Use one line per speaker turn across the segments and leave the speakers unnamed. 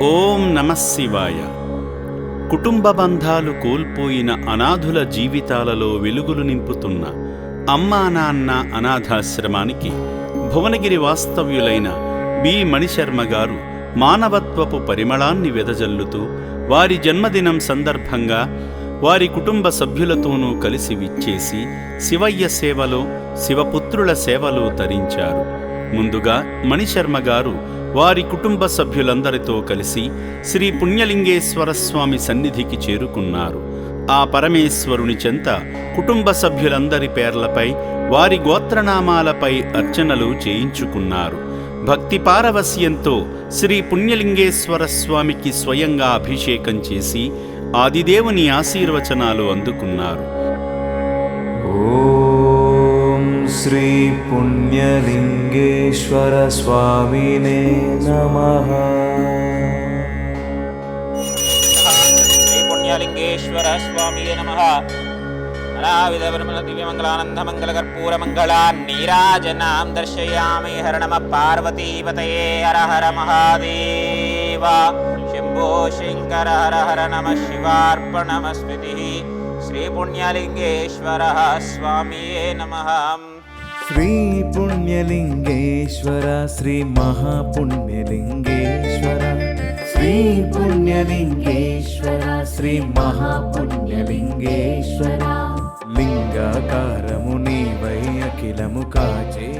ఓం నమః శివాయ. కుటుంబ బంధాలు కోల్పోయిన అనాథుల జీవితాలలో వెలుగులు నింపుతున్న అమ్మా నాన్న అనాథాశ్రమానికి భువనగిరి వాస్తవ్యులైన బి మణిశర్మ గారు మానవత్వపు పరిమళాన్ని వెదజల్లుతూ వారి జన్మదినం సందర్భంగా వారి కుటుంబ సభ్యులతోనూ కలిసి విచ్చేసి శివయ్య సేవలో శివపుత్రుల సేవలో తరించారు. ముందుగా మణిశర్మ గారు వారి కుటుంబ సభ్యులందరితో కలిసి శ్రీ పుణ్యలింగేశ్వర స్వామి సన్నిధికి చేరుకున్నారు. ఆ పరమేశ్వరుని చెంత కుటుంబ సభ్యులందరి పేర్లపై వారి గోత్రనామాలపై అర్చనలు చేయించుకున్నారు. భక్తి పారవస్యంతో శ్రీ పుణ్యలింగేశ్వర స్వామికి స్వయంగా అభిషేకం చేసి ఆదిదేవుని ఆశీర్వచనాలు అందుకున్నారు.
శ్రీ పుణ్యలింగేశ్వర స్వామినే నమః.
శ్రీ పుణ్యలింగేశ్వర స్వామియే నమః. నానావిధ పరిమళ దివ్యమంగళానంద మంగళ కర్పూర మంగళాన్ నీరాజనాం దర్శయామి. హర నమః పార్వతీపతయే. హర హర మహాదేవ. శంభో శంకర. హర హర నమః శివార్పణమస్మితి. శ్రీ పుణ్యలింగేశ్వర స్వామియే నమః.
శ్రీ పుణ్యలింగేశ్వర శ్రీ మహాపుణ్యలింగేశ్వర. శ్రీ పుణ్యలింగేశ్వర శ్రీ మహాపుణ్యలింగేశ్వర. లింగాకారము నీవై అఖిలము కాచే.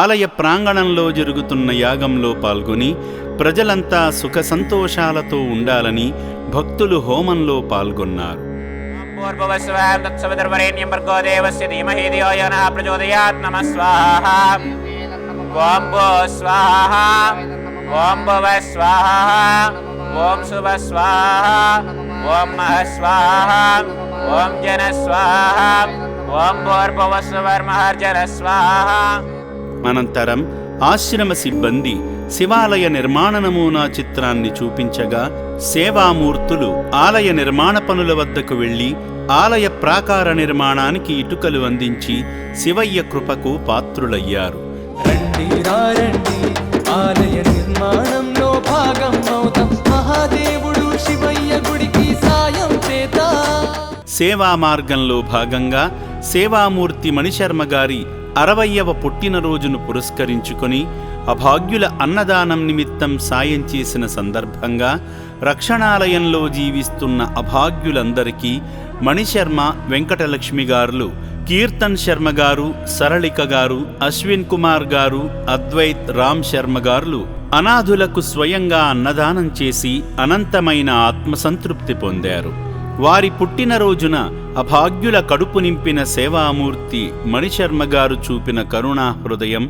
ఆలయ ప్రాంగణంలో జరుగుతున్న యాగంలో పాల్గొని ప్రజలంతా సుఖ సంతోషాలతో ఉండాలని భక్తులు హోమంలో పాల్గొన్నారు.
పూర్వవస్వాం తత్సవితుర్వరేణ్యం భర్గో దేవస్య ధీమహి ధియో యో నః ప్రచోదయాత్. నమః స్వాహా. ఓం భో స్వాహా. ఓం భువ స్వాహా. ఓం శుభ స్వాహా. ఓం మహ స్వాహా. ఓం జన స్వాహా. ఓం భూర్భువ స్వర్మహర్జన స్వాహా.
అనంతరం ఆశ్రమ సిబ్బంది శివాలయ నిర్మాణ నమూనా చిత్రాన్ని చూపించగా సేవామూర్తులు ఆలయ నిర్మాణ పనుల వద్దకు వెళ్లి ఆలయ ప్రాకార నిర్మాణానికి ఇటుకలు అందించి శివయ్య కృపకు పాత్రులయ్యారు.
రండి రండి ఆలయ నిర్మాణంలో భాగం అవుతాం. మహాదేవుడు శివయ్య గుడికి సాయం చేద్దాం.
సేవా మార్గంలో భాగంగా సేవామూర్తి మణిశర్మ గారి 60వ పుట్టినరోజును పురస్కరించుకొని అభాగ్యుల అన్నదానం నిమిత్తం సాయం చేసిన సందర్భంగా రక్షణాలయంలో జీవిస్తున్న అభాగ్యులందరికీ మణిశర్మ, వెంకటలక్ష్మి గారులు, కీర్తన్ శర్మ గారు, సరళిక గారు, అశ్విన్ కుమార్ గారు, అద్వైత్ రామ్ శర్మ గారులు అనాథులకు స్వయంగా అన్నదానం చేసి అనంతమైన ఆత్మసంతృప్తి పొందారు. వారి పుట్టినరోజున అభాగ్యుల కడుపు నింపిన సేవామూర్తి మణిశర్మ గారు చూపిన కరుణా హృదయం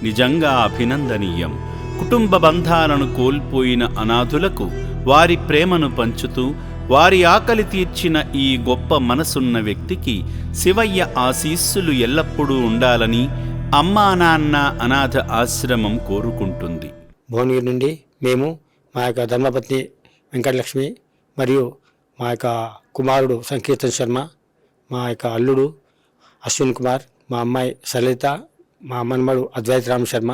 నిజంగా అభినందనీయం. కుటుంబ బంధాలను కోల్పోయిన అనాథులకు వారి ప్రేమను పంచుతూ వారి ఆకలి తీర్చిన ఈ గొప్ప మనసున్న వ్యక్తికి శివయ్య ఆశీస్సులు ఎల్లప్పుడూ ఉండాలని అమ్మా నాన్న అనాథ ఆశ్రమం కోరుకుంటుంది.
భువనగిరి నుండి మేము మా యొక్క ధర్మపత్ని వెంకటలక్ష్మి మరియు మా యొక్క కుమారుడు సంకీర్తన్ శర్మ, మా యొక్క అల్లుడు అశ్విన్ కుమార్, మా అమ్మాయి సలిత, మా మన్మడు అద్వైత్ రామ్ శర్మ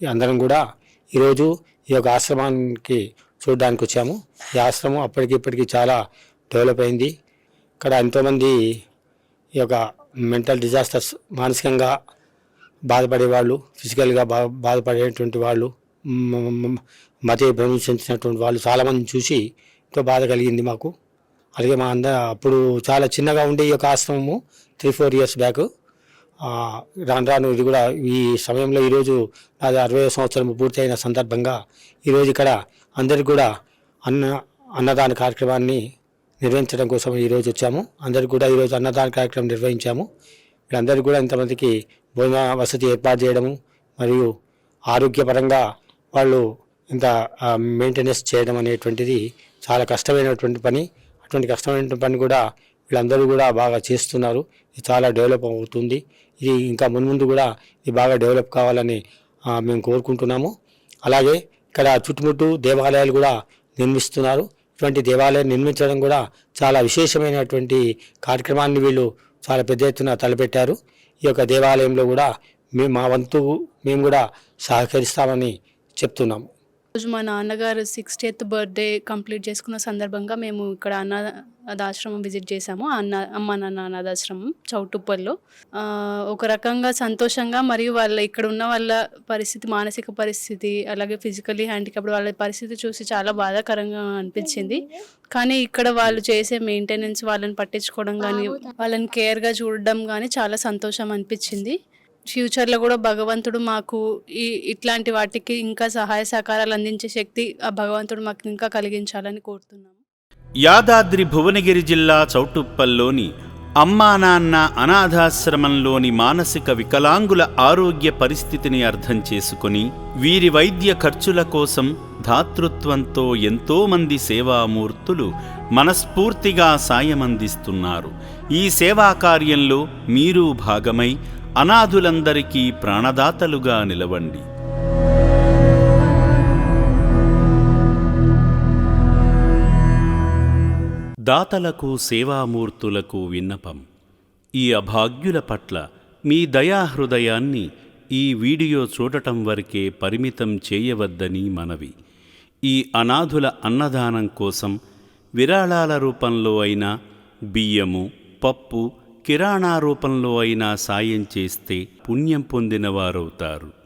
అందరం కూడా ఈరోజు ఈ యొక్క ఆశ్రమానికి చూడడానికి వచ్చాము. ఈ ఆశ్రమం అప్పటికిప్పటికీ చాలా డెవలప్ అయింది. ఇక్కడ ఎంతోమంది ఈ యొక్క మెంటల్ డిజాస్టర్స్, మానసికంగా బాధపడేవాళ్ళు, ఫిజికల్గా బాధపడేటువంటి వాళ్ళు, మత భ్రమించినటువంటి వాళ్ళు చాలామందిని చూసి ఎంతో బాధ కలిగింది మాకు. అలాగే మా అప్పుడు చాలా చిన్నగా ఉండే ఈ యొక్క ఆశ్రమము 3-4 years బ్యాక్. రాను ఇది కూడా ఈ సమయంలో ఈరోజు నాది 60వ సంవత్సరం పూర్తయిన సందర్భంగా ఈరోజు ఇక్కడ అందరికి కూడా అన్నదాన కార్యక్రమాన్ని నిర్వహించడం కోసం ఈరోజు వచ్చాము. అందరికి కూడా ఈరోజు అన్నదాన కార్యక్రమం నిర్వహించాము. వీళ్ళందరికీ కూడా ఇంతమందికి భోజన వసతి ఏర్పాటు చేయడము మరియు ఆరోగ్యపరంగా వాళ్ళు ఇంత మెయింటెనెన్స్ చేయడం అనేటువంటిది చాలా కష్టమైనటువంటి పని. అటువంటి కష్టమైన పని కూడా వీళ్ళందరూ కూడా బాగా చేస్తున్నారు. ఇది చాలా డెవలప్ అవుతుంది. ఇది ఇంకా మున్ముందు కూడా ఇది బాగా డెవలప్ కావాలని మేము కోరుకుంటున్నాము. అలాగే ఇక్కడ చుట్టుముట్టు దేవాలయాలు కూడా నిర్మిస్తున్నారు. ఇటువంటి దేవాలయం నిర్మించడం కూడా చాలా విశేషమైనటువంటి కార్యక్రమాన్ని వీళ్ళు చాలా పెద్ద ఎత్తున తలపెట్టారు. ఈ యొక్క దేవాలయంలో కూడా మా వంతు మేము కూడా సహకరిస్తామని చెప్తున్నాము.
రోజు మా నాన్నగారు 60th బర్త్డే కంప్లీట్ చేసుకున్న సందర్భంగా మేము ఇక్కడ అనాథాశ్రమం విజిట్ చేశాము. అమ్మ నాన్న అనాథాశ్రమం చౌటుప్పల్లో. ఒక రకంగా సంతోషంగా మరియు ఇక్కడ ఉన్న వాళ్ళ పరిస్థితి, మానసిక పరిస్థితి, అలాగే ఫిజికలీ హ్యాండిక్యాప్డ్ వాళ్ళ పరిస్థితి చూసి చాలా బాధాకరంగా అనిపించింది. కానీ ఇక్కడ వాళ్ళు చేసే మెయింటెనెన్స్, వాళ్ళని పట్టించుకోవడం కానీ, వాళ్ళని కేర్గా చూడడం కానీ చాలా సంతోషం అనిపించింది. ఫ్యూచర్లో కూడా భగవంతుడు మాకు ఇట్లాంటి వాటికి ఇంకా సహాయ సహకారాలు అందించే శక్తి ఆ భగవంతుడు మాకు ఇంకా కలిగించాలని కోరుతున్నాము.
యాదాద్రి భువనగిరి జిల్లా చౌటుప్పల్లోని అమ్మా నాన్న అనాథాశ్రమంలోని మానసిక వికలాంగుల ఆరోగ్య పరిస్థితిని అర్థం చేసుకుని వీరి వైద్య ఖర్చుల కోసం ధాతృత్వంతో ఎంతోమంది సేవామూర్తులు మనస్ఫూర్తిగా సాయమందిస్తున్నారు. ఈ సేవా కార్యంలో మీరు భాగమై అనాథులందరికీ ప్రాణదాతలుగా నిలవండి. దాతలకు, సేవామూర్తులకు విన్నపం. ఈ అభాగ్యుల పట్ల మీ దయాహృదయాన్ని ఈ వీడియో చూడటం వరకే పరిమితం చేయవద్దని మనవి. ఈ అనాథుల అన్నదానం కోసం విరాళాల రూపంలో అయినా, బియ్యము, పప్పు, కిరాణా రూపంలో అయినా సాయం చేస్తే పుణ్యం పొందినవారవుతారు.